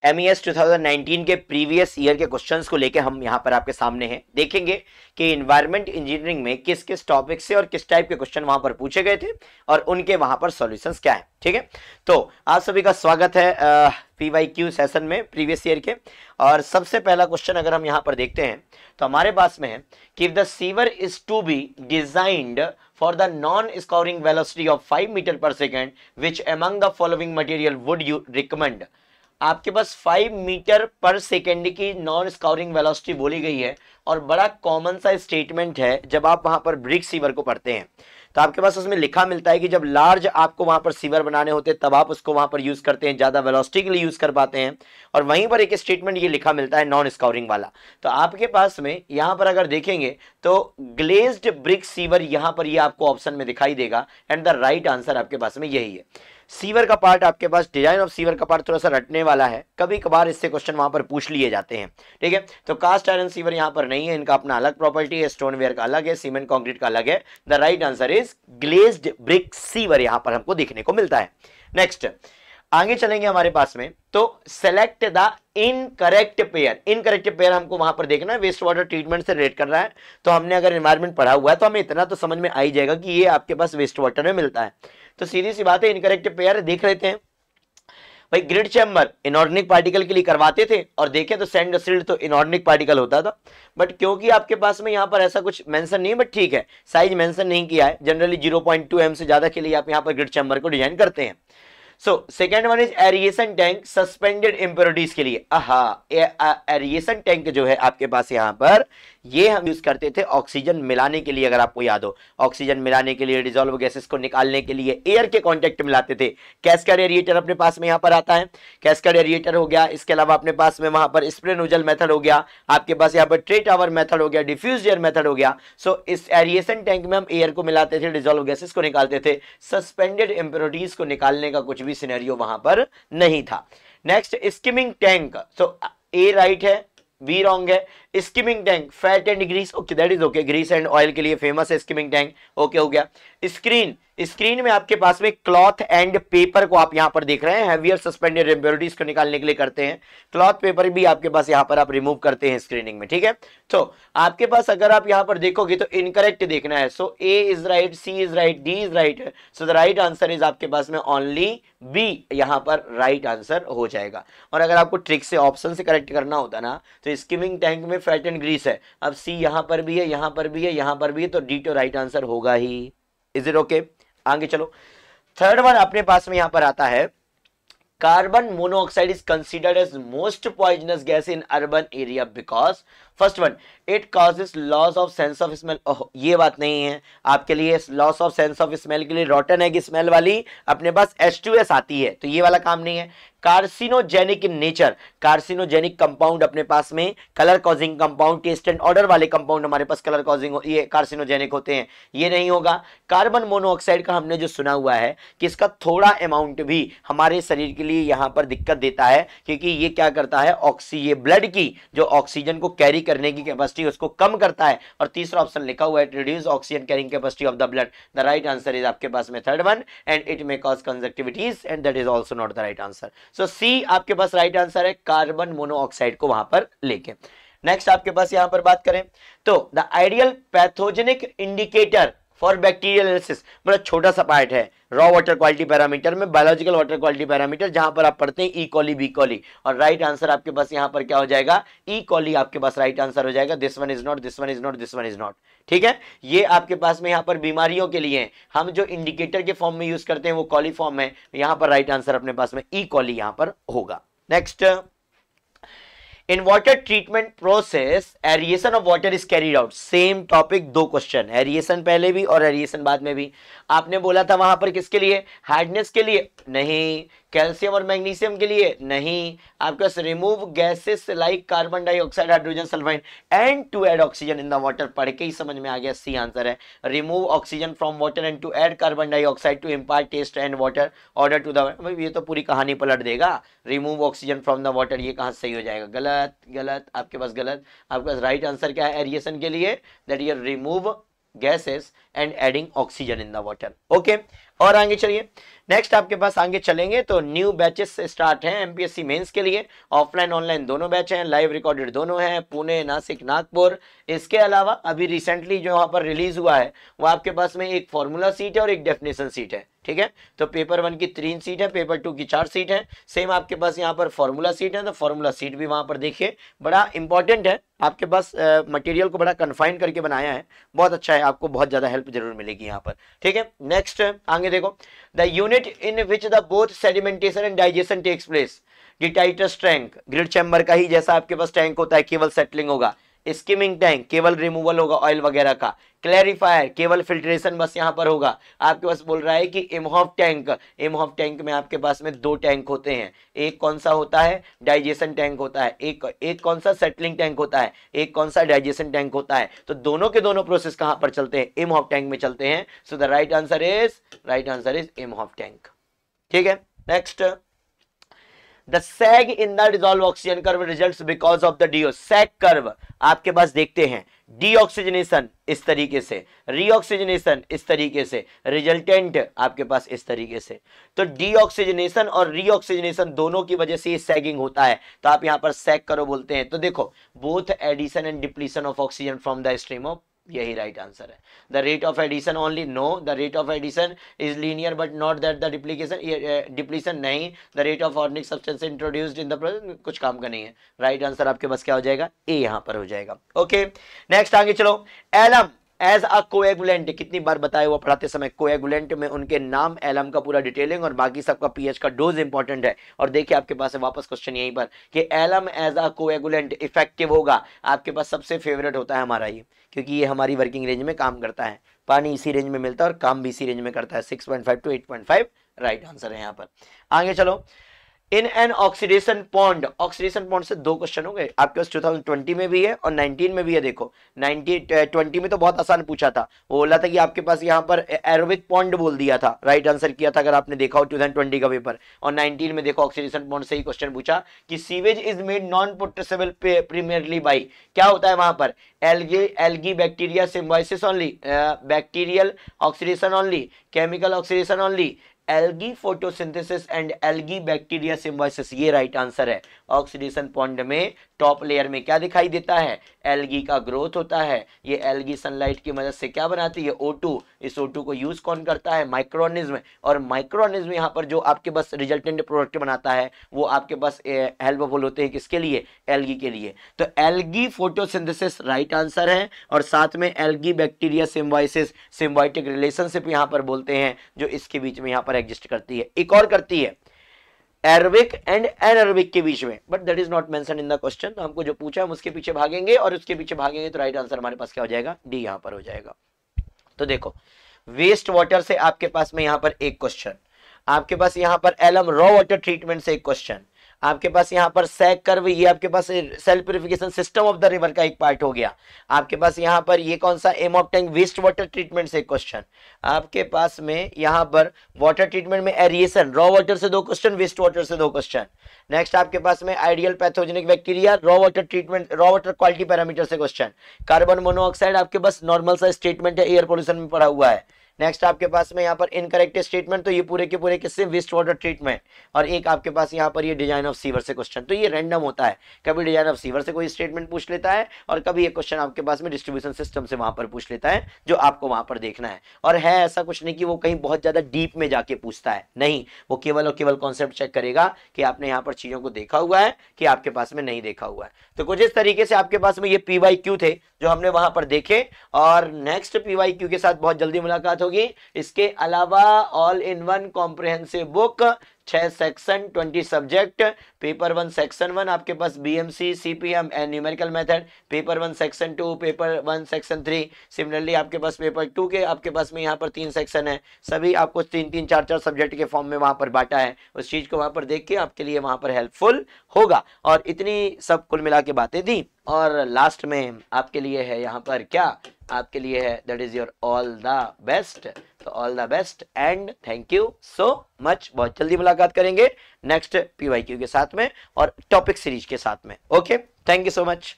MES 2019 के previous year के questions को लेके हम यहाँ पर आपके सामने हैं। देखेंगे कि इन्वायरमेंट इंजीनियरिंग में किस किस टॉपिक से और किस टाइप के क्वेश्चन वहां पर पूछे गए थे और उनके वहां पर सॉल्यूशंस क्या है। ठीक है, तो आप सभी का स्वागत है PYQ सेशन में प्रीवियस ईयर के। और सबसे पहला क्वेश्चन अगर हम यहाँ पर देखते हैं तो हमारे पास में है कि if the sewer is to be designed for the non-scouring velocity of 5 meter per second, which among the following material would you recommend? आपके पास 5 मीटर पर सेकेंड की नॉन स्काउरिंग वेलोसिटी बोली गई है और बड़ा कॉमन सा स्टेटमेंट है जब आप वहां पर ब्रिक सीवर को पढ़ते हैं तो आपके पास उसमें लिखा मिलता है कि जब लार्ज आपको वहां पर सीवर बनाने होते हैं तब आप उसको वहां पर यूज करते हैं, ज्यादा वेलोसिटी के लिए यूज कर पाते हैं। और वहीं पर एक स्टेटमेंट ये लिखा मिलता है नॉन स्काउरिंग वाला। तो आपके पास में यहां पर अगर देखेंगे तो ग्लेज्ड ब्रिक सीवर यहां पर ये आपको ऑप्शन में दिखाई देगा एंड द राइट आंसर आपके पास में यही है। सीवर का पार्ट आपके पास, डिजाइन ऑफ सीवर का पार्ट थोड़ा सा रटने वाला है, कभी कभार इससे क्वेश्चन वहां पर पूछ लिए जाते हैं। ठीक है, तो कास्ट आयरन सीवर यहां पर नहीं है, इनका अपना अलग प्रॉपर्टी है, स्टोनवेयर का अलग है, सीमेंट कंक्रीट का अलग है। The right answer is glazed brick sewer यहां पर हमको देखने को मिलता है। नेक्स्ट आगे चलेंगे हमारे पास में, तो select the incorrect pair. Incorrect pair हमको वहां पर देखना है, वेस्ट वाटर ट्रीटमेंट से रिलेट कर रहा है। तो हमने अगर एनवायरमेंट पढ़ा हुआ है तो हमें इतना तो समझ में आ ही जाएगा कि ये आपके पास वेस्ट वाटर में मिलता है। तो सीधी सी बात है, इनकरेक्ट पेयर देख लेते हैं। भाई ग्रिड चैम्बर इनऑर्गेनिक पार्टिकल के लिए करवाते थे और देखें तो सैंड सिल्ट तो इनऑर्गेनिक पार्टिकल होता था, बट क्योंकि आपके पास में यहाँ पर ऐसा कुछ मेंशन नहीं है, बट ठीक है साइज मेंशन नहीं किया है, जनरली 0.2 m से ज्यादा के लिए आप यहाँ पर ग्रिड चैम्बर को डिजाइन करते हैं। So second one is aeration tank suspended impurities के लिए। एरिएशन टैंक जो है आपके पास यहाँ पर ये हम यूज करते थे ऑक्सीजन मिलाने के लिए, अगर आपको याद हो, ऑक्सीजन मिलाने के लिए, डिसॉल्व गैसेस को निकालने के लिए एयर के कांटेक्ट में लाते थे। कैस्केड एरिएटर अपने पास में यहाँ पर आता है, कैस्केड एरिएटर हो गया। इसके अलावा अपने पास में वहां पर स्प्रे नोजल मेथड हो गया, आपके पास यहाँ पर ट्रे टावर मेथड हो गया, डिफ्यूज एयर मेथड हो गया। सो इस एरिएशन टैंक में हम एयर को मिलाते थे, डिसॉल्व गैसेस को निकालते थे, सस्पेंडेड इम्प्योरिटीज को निकालने का कुछ भी सिनेरियो वहां पर नहीं था। Next skimming tank, so a right है, बी रॉन्ग है। Skimming tank fat and grease, okay that is okay, grease and oil के लिए फेमस है स्किमिंग टैंक, ओके हो गया। स्क्रीन, स्क्रीन में आपके पास में क्लॉथ एंड पेपर को आप यहां पर देख रहे हैं, हैवियर सस्पेंडेड इम्प्योरिटीज को निकालने के लिए करते हैं। क्लॉथ पेपर भी आपके पास यहां पर आप रिमूव करते हैं स्क्रीनिंग में। ठीक है, तो आपके पास अगर आप यहां पर देखोगे तो इनकरेक्ट देखना है। So A is right, C is right, D is right. So the right answer is आपके पास में ओनली बी यहां पर राइट आंसर हो जाएगा। और अगर आपको ट्रिक से ऑप्शन से करेक्ट करना होता ना तो स्किमिंग टैंक में फैट एंड ग्रीस है, अब सी यहां पर भी है, यहां पर भी है, यहां पर भी है, तो डी तो राइट आंसर होगा ही। Is it okay? आगे चलो, थर्ड वन अपने पास में यहां पर आता है, carbon monoxide is considered as most poisonous gas in urban area because first one it causes loss of sense of smell. Oh ये बात नहीं है आपके लिए, loss of sense of smell के लिए रॉटन एग स्मेल वाली अपने पास H2S आती है, तो ये वाला काम नहीं है। Carcinogenic in nature, carcinogenic compound अपने पास में, colour causing compound, taste and odour वाले कंपाउंड हमारे पास कलर कॉजिंग ये कार्सिनोजेनिक होते हैं, ये नहीं होगा। कार्बन मोनोऑक्साइड का हमने जो सुना हुआ है कि इसका थोड़ा अमाउंट भी हमारे शरीर के लिए यहां पर दिक्कत देता है, क्योंकि ये क्या करता है, ये ब्लड की जो ऑक्सीजन को कैरी करने की कैपेसिटी उसको कम करता है। और तीसरा ऑप्शन लिखा हुआ है reduce oxygen carrying capacity of the blood. The right answer is आपके पास में third one and it may cause conjunctivitis and that is also not the right answer. So C आपके पास राइट आंसर है, carbon monoxide को वहां पर लेके। नेक्स्ट आपके पास यहां पर बात करें तो the ideal pathogenic indicator for bacterial analysis, बड़ा छोटा सा पार्ट है रॉ वाटर क्वालिटी पैरामीटर में, बायोलॉजिकल वाटर क्वालिटी पैरामीटर, जहां पर आप पढ़ते हैं ई कॉली बी कॉली, और राइट आंसर आपके पास यहां पर क्या हो जाएगा, ई कॉली आपके पास राइट आंसर हो जाएगा। This one is not, this one is not, this one is not. ठीक है, ये आपके पास में यहां पर बीमारियों के लिए है, हम जो इंडिकेटर के फॉर्म में यूज करते हैं वो कॉली फॉर्म है, यहां पर राइट आंसर अपने पास में ई कॉली यहां पर होगा। Next, in water treatment process aeration of water is carried out. Same topic, दो क्वेश्चन, एरिएशन पहले भी और एरिएशन बाद में भी। आपने बोला था वहां पर किसके लिए, हार्डनेस के लिए नहीं, कैल्शियम और मैग्नीशियम के लिए नहीं, आपके पास remove gases like carbon dioxide, hydrogen sulphide and to add oxygen in the water, पढ़ के ही समझ में आ गया, सी आंसर है। Remove oxygen from water and to add carbon dioxide to impart taste and water order to the, ये तो पूरी कहानी पलट देगा। Remove oxygen from the water, ये कहां सही हो जाएगा, गलत गलत आपके पास गलत। आपके पास राइट आंसर क्या है एरिएशन के लिए, that you remove gases and adding oxygen in the water. Okay, और आगे चलिए, नेक्स्ट आपके पास आगे चलेंगे तो न्यू बैचेस स्टार्ट हैं एमपीएससी मेंस के लिए, ऑफलाइन ऑनलाइन दोनों बैच हैं, लाइव रिकॉर्डेड दोनों हैं, पुणे, नासिक, नागपुर। इसके अलावा अभी रिसेंटली जो यहाँ पर रिलीज हुआ है वो आपके पास में एक फॉर्मूला सीट है और एक डेफिनेशन सीट है, ठीक है। तो पेपर 1 की 3 सीट है, पेपर 2 की 4 सीट है, सेम आपके पास यहाँ पर फॉर्मूला सीट है, तो फॉर्मूला सीट भी वहां पर देखिए, बड़ा इंपॉर्टेंट है आपके पास, मटेरियल को बड़ा कन्फाइन करके बनाया है, बहुत अच्छा है, आपको बहुत ज्यादा हेल्प जरूर मिलेगी यहाँ पर, ठीक है। नेक्स्ट आगे देखो, the unit in which the both sedimentation and digestion takes place, the Titus tank, grit chamber का ही जैसा आपके पास टैंक होता है केवल सेटलिंग होगा, स्किमिंग टैंक केवल रिमूवल होगा ऑयल वगैरह का, क्लैरिफायर केवल फिल्ट्रेशन बस यहां पर होगा। आपके पास बोल रहा है कि इमहॉफ टैंक, इमहॉफ टैंक में आपके पास में 2 टैंक होते हैं, एक कौन सा होता है, डाइजेशन टैंक होता है, एक कौन सा सेटलिंग टैंक होता है, एक कौन सा डाइजेशन टैंक होता है। तो दोनों के दोनों प्रोसेस कहां पर चलते हैं, इमहॉफ टैंक में चलते हैं। So the right answer is Imhoff tank, ठीक है। Next, The sag in the dissolved oxygen curve results because of the DO sag curve आपके पास देखते हैं, डीऑक्सीजनेशन इस तरीके से, रीऑक्सीजनेशन इस तरीके से, रिजल्टेंट आपके पास इस तरीके से। तो डीऑक्सीजनेशन और रीऑक्सीजनेशन दोनों की वजह से ये सैगिंग होता है, तो आप यहां पर सैग करो बोलते हैं। तो देखो, both addition and depletion of oxygen from the stream of, यही राइट आंसर है। The rate of addition only, no, the rate of addition is linear but not that the depletion नहीं, the rate of organic substance introduced in the process, कुछ काम का नहीं है। Right answer आपके पास क्या हो जाएगा, ए यहां पर हो जाएगा। ओके, नेक्स्ट आगे चलो, एलम एज अ कोएगुलेंट, कितनी बार बताया हुआ पढ़ाते समय, कोएगुलेंट में उनके नाम, एलम का पूरा डिटेलिंग और बाकी सबका पीएच का डोज इंपॉर्टेंट है। और देखिए आपके पास है वापस क्वेश्चन यहीं पर कि alum as a coagulant effective होगा, आपके पास सबसे फेवरेट होता है हमारा ये, क्योंकि ये हमारी वर्किंग रेंज में काम करता है, पानी इसी रेंज में मिलता है और काम भी इसी रेंज में करता है, 6.5 to 8.5 राइट आंसर है यहाँ पर। आगे चलो, in an oxidation pond, oxidation pond से 2 क्वेश्चन हो गए आपके पास, 2020 में भी है और 19 में भी है। देखो 20 में तो बहुत आसान पूछा था, वो बोला था कि आपके पास यहाँ पर एरोबिक पॉन्ड बोल दिया था, राइट आंसर किया था अगर आपने देखा हो 2020 का पेपर। और 19 में देखो ऑक्सीडेशन पॉन्ड से ही क्वेश्चन पूछा कि sewage is made non potable primarily by, क्या होता है वहां पर, algae bacteria symbiosis only, bacterial oxidation only, chemical oxidation only, algae photosynthesis and algae bacteria symbiosis, ये राइट आंसर है। ऑक्सीडेशन पॉन्ड में टॉप लेयर में क्या दिखाई देता है, एल्गी का ग्रोथ होता है, ये एल्गी सनलाइट की मदद से क्या बनाती है, O2, इस O2 को यूज कौन करता है, माइक्रोऑर्गेनिज्म, और माइक्रोऑर्गेनिज्म यहाँ पर जो आपके पास रिजल्टेंट प्रोडक्ट बनाता है वो आपके पास हेल्पफुल होते हैं, किसके लिए, एल्गी के लिए। तो एल्गी फोटोसिंथेसिस राइट आंसर है, और साथ में algae bacteria symbiosis, symbiotic relationship यहाँ पर बोलते हैं, जो इसके बीच में यहाँ पर एग्जिस्ट करती है। एक और करती है एरोबिक एंड एनारोबिक के बीच में, but that is not mention in the question. तो हमको जो पूछा है हम उसके पीछे भागेंगे और उसके पीछे भागेंगे, तो राइट आंसर हमारे पास क्या हो जाएगा, डी यहां पर हो जाएगा। तो देखो, वेस्ट वाटर से आपके पास में यहां पर एक क्वेश्चन, आपके पास यहां पर एलम रॉ वाटर ट्रीटमेंट से एक क्वेश्चन, आपके पास यहाँ पर सैग कर्व, ये आपके पास self purification system of the river का एक पार्ट हो गया। आपके पास यहाँ पर ये कौन सा, Imhoff tank waste water treatment से एक क्वेश्चन, आपके पास में यहाँ पर वाटर ट्रीटमेंट में एरिएशन, रॉ वाटर से 2 क्वेश्चन, वेस्ट वाटर से 2 क्वेश्चन। नेक्स्ट आपके पास में ideal pathogenic bacteria, raw water treatment, raw water quality parameter से क्वेश्चन। कार्बन मोनोऑक्साइड आपके पास नॉर्मल सा स्टेटमेंट है, एयर पोल्यूशन में पड़ा हुआ है। नेक्स्ट आपके पास में यहाँ पर इनकरेक्ट स्टेटमेंट, तो ये पूरे के पूरे किससे, वेस्ट वाटर ट्रीटमेंट। और एक आपके पास यहाँ पर ये डिजाइन ऑफ सीवर से क्वेश्चन। तो ये रैंडम होता है, कभी डिजाइन ऑफ सीवर से कोई स्टेटमेंट पूछ लेता है और कभी ये क्वेश्चन आपके पास में डिस्ट्रीब्यूशन सिस्टम से वहां पर पूछ लेता है, जो आपको वहां पर देखना है। और है ऐसा कुछ नहीं कि वो कहीं बहुत ज्यादा डीप में जाके पूछता है, नहीं, वो केवल और केवल कॉन्सेप्ट चेक करेगा कि आपने यहाँ पर चीजों को देखा हुआ है कि आपके पास में नहीं देखा हुआ है। तो कुछ इस तरीके से आपके पास में ये PYQ थे जो हमने वहां पर देखे, और नेक्स्ट PYQ के साथ बहुत जल्दी मुलाकात होगी। इसके अलावा all in one comprehensive book, 6 section 20 subject, paper 1 section 1 आपके पास BMC CPM and numerical method, paper 1 section 2, paper 1 section 3। Similarly आपके पास पेपर 2 के आपके पास में यहाँ पर 3 सेक्शन है, सभी आपको 3-3, 4-4 सब्जेक्ट के फॉर्म में वहां पर बांटा है। उस चीज को वहां पर देख के आपके लिए वहां पर हेल्पफुल होगा। और इतनी सब कुल मिला के बातें दी, और लास्ट में आपके लिए है यहाँ पर क्या, आपके लिए है that is your all the best. तो all the best and thank you so much. बहुत जल्दी मुलाकात करेंगे नेक्स्ट PYQ के साथ में और टॉपिक सीरीज के साथ में। Okay, thank you so much.